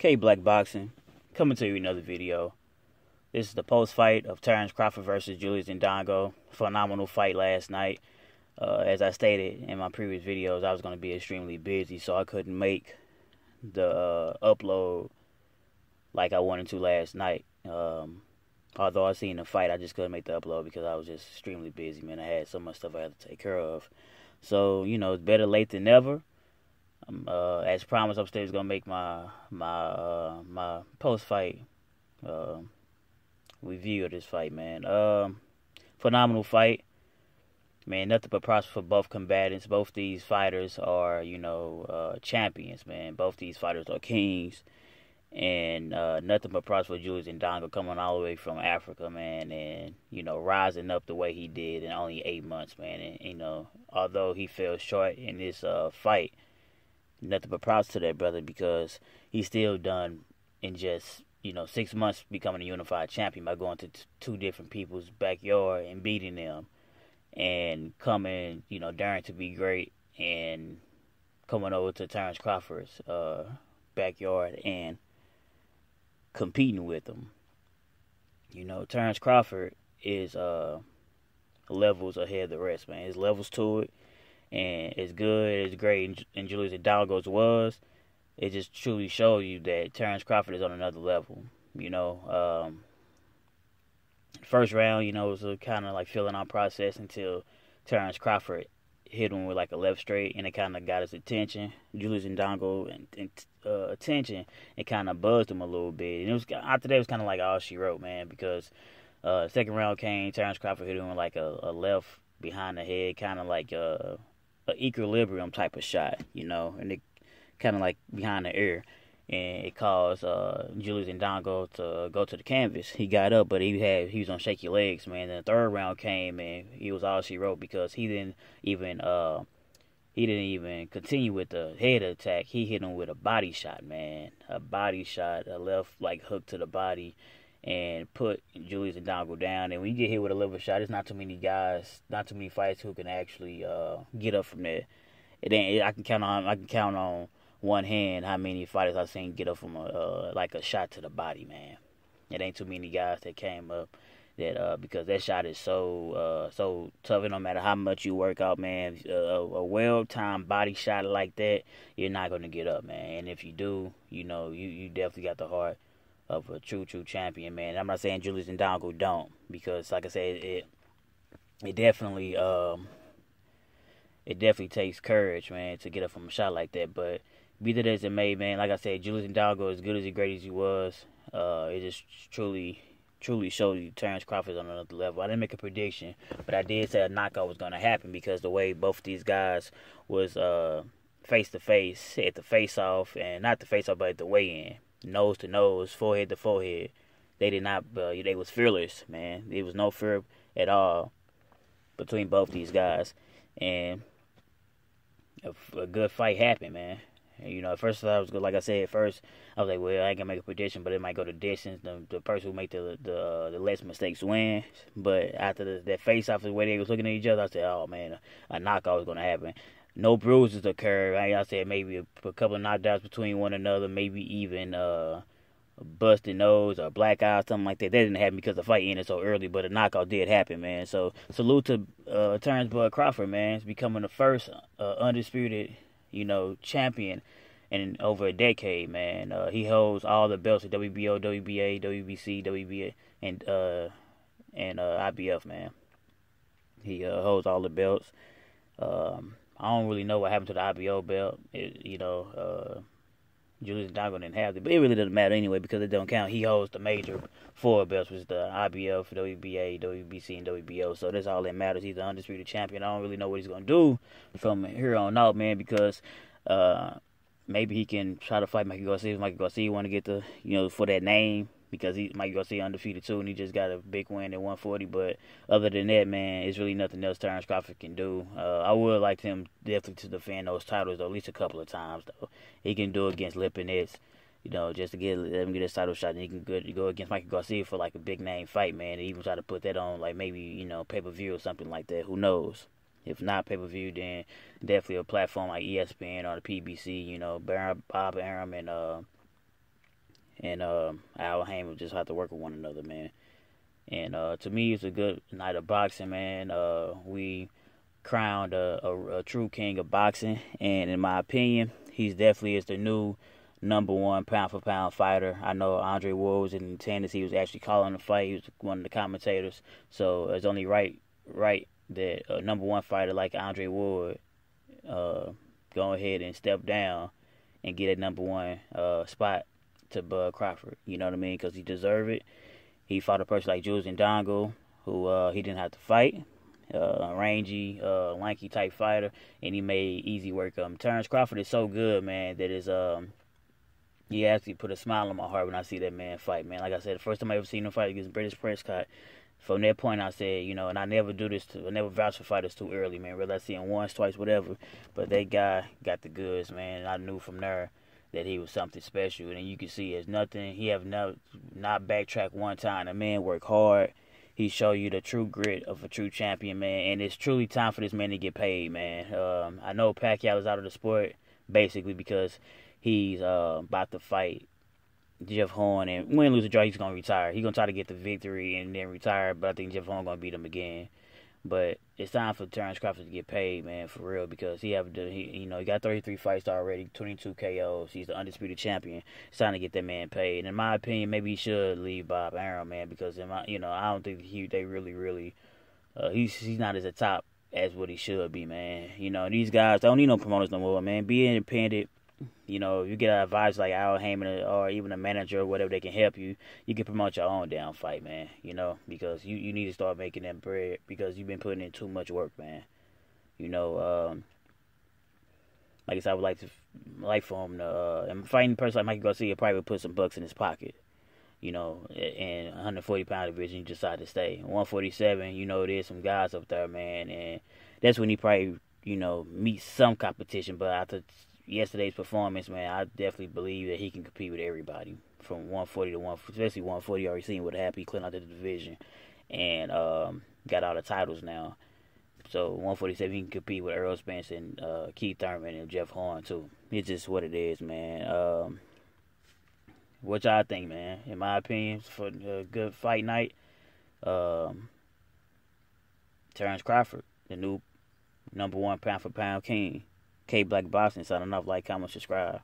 K Black Boxing, coming to you another video. This is the post-fight of Terence Crawford versus Julius Indongo. Phenomenal fight last night. As I stated in my previous videos, I was going to be extremely busy, so I couldn't make the upload like I wanted to last night. Although I seen the fight, I just couldn't make the upload because I was just extremely busy, man. I had so much stuff I had to take care of. So, it's better late than never. As promised, I'm still gonna make my post-fight review of this fight, man. Phenomenal fight, man. Nothing but props for both combatants. Both these fighters are, champions, man. Both these fighters are kings, and nothing but props for Julius Indongo coming all the way from Africa, man, and rising up the way he did in only 8 months, man. And although he fell short in this fight. Nothing but props to that brother because he's still done in just 6 months becoming a unified champion by going to two different people's backyard and beating them, and coming daring to be great and coming over to Terence Crawford's backyard and competing with him. Terence Crawford is levels ahead of the rest, man. His levels to it. And as good, as great, and Julius Indongo's was, it just truly shows you that Terence Crawford is on another level. First round, it was a kind of like filling out process until Terence Crawford hit him with like a left straight, and it kind of got his attention. Julius Indongo attention, it kind of buzzed him a little bit. And it was after that, it was kind of like all she wrote, man, because second round came, Terence Crawford hit him with like a left behind the head, kind of like an equilibrium type of shot, and it kind of like behind the ear, and it caused Julius Indongo to go to the canvas. He got up, but he was on shaky legs, man. Then the third round came, and he was all she wrote because he didn't even continue with the head attack. He hit him with a body shot, man, a left like hook to the body, and put Julius Indongo down. And when you get hit with a liver shot, there's not too many fights who can actually get up from that. I can count on one hand how many fighters I've seen get up from a shot to the body, man. It ain't too many guys that came up that because that shot is so tough. And no matter how much you work out, man, a well-timed body shot like that, you're not gonna get up, man. And if you do, you definitely got the heart of a true champion, man. I'm not saying Julius Indongo don't, because like I said, it definitely takes courage, man, to get up from a shot like that. But be that as it may, man, like I said, Julius Indongo, as good as great as he was, it just truly showed you Terence Crawford on another level. I didn't make a prediction, but I did say a knockout was going to happen because the way both these guys was face to face at the face off, and not the face off, but at the weigh in. Nose to nose, forehead to forehead. They did not. They was fearless, man. There was no fear at all between both these guys, and a good fight happened, man. And, at first I was good. Like I said, at first I was like, well, I ain't gonna make a prediction, but it might go the distance. The person who make the less mistakes wins. But after that face off, the way they was looking at each other, I said, oh man, a knockout was gonna happen. No bruises occurred. I said maybe a couple of knockdowns between one another, maybe even a busted nose or black eye, something like that. That didn't happen because the fight ended so early, but a knockout did happen, man. So salute to Terence Crawford, man. He's becoming the first undisputed, champion in over a decade, man. He holds all the belts at WBO, WBA, WBC, WBA, and IBF, man. He holds all the belts. I don't really know what happened to the IBO belt. Julius Indongo didn't have it, but it really doesn't matter anyway because it don't count. He holds the major 4 belts, which is the IBF, WBA, WBC, and WBO. So that's all that matters. He's the undisputed champion. I don't really know what he's gonna do from here on out, man, because maybe he can try to fight Mikey Garcia. Mikey Garcia want to get the for that name, because Mikey Garcia undefeated too, and he just got a big win at 140. But other than that, man, it's really nothing else Terence Crawford can do. I would like him definitely to defend those titles though, at least a couple of times though. He can do it against Lipinets, just to let him get his title shot, and he can go against Mikey Garcia for like a big name fight, man. And even try to put that on like maybe pay-per-view or something like that. Who knows? If not pay-per-view, then definitely a platform like ESPN or the PBC. Bob Arum and and Al Haymon just have to work with one another, man. And to me, it's a good night of boxing, man. We crowned a true king of boxing, and in my opinion, he's definitely is the new number one pound for pound fighter. I know Andre Ward was in attendance. He was actually calling the fight. He was one of the commentators. So it's only right that a number one fighter like Andre Ward go ahead and step down and get a number one spot to Bud Crawford. You know what I mean? Because he deserved it. He fought a person like Julius Indongo, who he didn't have to fight. Rangy, lanky type fighter, and he made easy work of him. Terence Crawford is so good, man, that is he actually put a smile on my heart when I see that man fight, man. Like I said, the first time I ever seen him fight against British Prescott, from that point I said, you know, and I never do this I never vouch for fighters too early, man. Whether I see him once, twice, whatever, but that guy got the goods, man, and I knew from there that he was something special, and you can see it's nothing. He have not backtracked one time. The man worked hard. He showed you the true grit of a true champion, man, and it's truly time for this man to get paid, man. I know Pacquiao is out of the sport basically because he's about to fight Jeff Horn, and win, lose, or draw, he's gonna retire. He's gonna try to get the victory and then retire, but I think Jeff Horn gonna beat him again. But it's time for Terence Crawford to get paid, man, for real, because he got 33 fights already, 22 KOs. He's the undisputed champion. It's time to get that man paid. And in my opinion, maybe he should leave Bob Arum, man, because I don't think they really he's not as a top as what he should be, man. You know, these guys don't need no promoters no more, man. Be independent. You know, you get advice like Al Haymon or even a manager or whatever, they can help you. You can promote your own damn fight, man. You know, because you need to start making that bread because you've been putting in too much work, man. You know, like I said, I would like for him to, and fighting a person like Mikey Garcia probably put some bucks in his pocket. You know, in 140-pound division, you decide to stay. 147, you know, there's some guys up there, man, and that's when he probably, you know, meets some competition. But after yesterday's performance, man, I definitely believe that he can compete with everybody from 140 to 140, especially 140. Already seen what happened. He cleaned out the division and got all the titles now. So 147, he can compete with Earl Spence and Keith Thurman and Jeff Horn too. It's just what it is, man. What y'all think, man? In my opinion, for a good fight night, Terence Crawford, the new number one pound for pound king. K Black Boxing, signing off. Like, comment, subscribe.